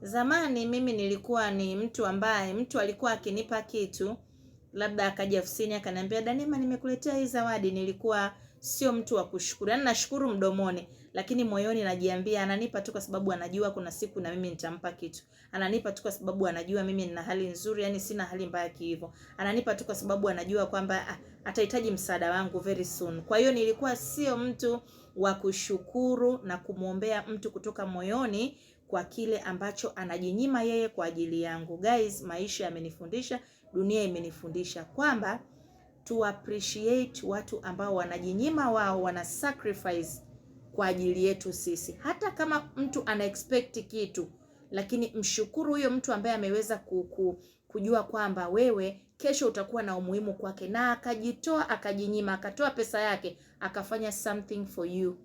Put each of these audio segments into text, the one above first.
Zamani mimi nilikuwa ni mtu ambaye mtu alikuwa akinipa kitu, labda akaja ofisini akaniambia Danima, nimekuletea hii zawadi, nilikuwa sio mtu wa kushukuru. Yaani nashukuru mdomoni, lakini moyoni najiambia ananipa tu kwa sababu anajua kuna siku na mimi nitampa kitu. Ananipa tu kwa sababu anajua mimi nina hali nzuri, yani sina hali mbaya hivyo. Ananipa tu kwa sababu anajua kwamba atahitaji msaada wangu very soon. Kwa hiyo nilikuwa sio mtu wa kushukuru na kumuombea mtu kutoka moyoni kwa kile ambacho anajinyima yeye kwa ajili yangu. Guys, maisha yamenifundisha, dunia imenifundisha kwamba to appreciate watu ambao wanajinyima wao, wana sacrifice kwa ajili yetu sisi. Hata kama mtu ana expect kitu, lakini mshukuru huyo mtu ambaye ameweza kujua kwamba wewe kesho utakuwa na umuhimu kwake, na akajitoa, akajinyima, akatoa pesa yake, akafanya something for you.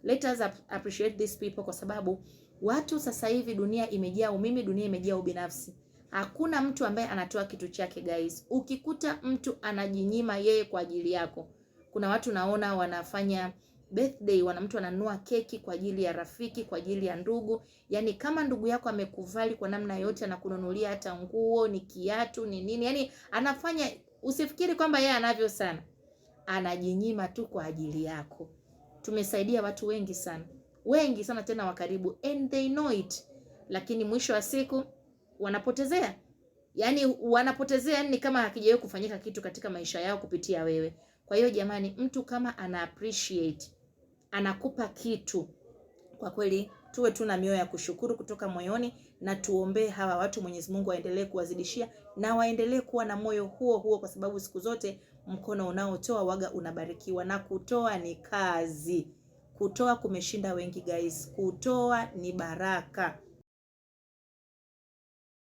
Let us appreciate these people, kwa sababu watu sasa hivi dunia imejaa umimi, dunia imejaa ubinafsi. Hakuna mtu ambaye anatoa kitu chake guys. Ukikuta mtu anajinyima yeye kwa ajili yako. Kuna watu naona wanafanya birthday, mtu ananunua keki kwa ajili ya rafiki, kwa ajili ya ndugu. Yaani kama ndugu yako amekuvali kwa namna yote, anakununulia hata nguo, ni kiatu, ni nini. Yaani anafanya, usifikiri kwamba yeye anavyo sana. Anajinyima tu kwa ajili yako. Tumesaidia watu wengi sana. Wengi sana tena wa karibu, and they know it. Lakini mwisho wa siku wanapotezea. Yaani wanapotezea, ni kama hakijawahi kufanyika kitu katika maisha yao kupitia wewe. Kwa hiyo jamani, mtu kama ana appreciate, anakupa kitu, kwa kweli tuwe tuna mioyo ya kushukuru kutoka moyoni, na tuombee hawa watu, Mwenyezi Mungu aendelee kuwazidishia na waendelee kuwa na moyo huo huo, kwa sababu siku zote mkono unaotoa waga unabarikiwa, na kutoa ni kazi. Kutoa kumeshinda wengi guys. Kutoa ni baraka.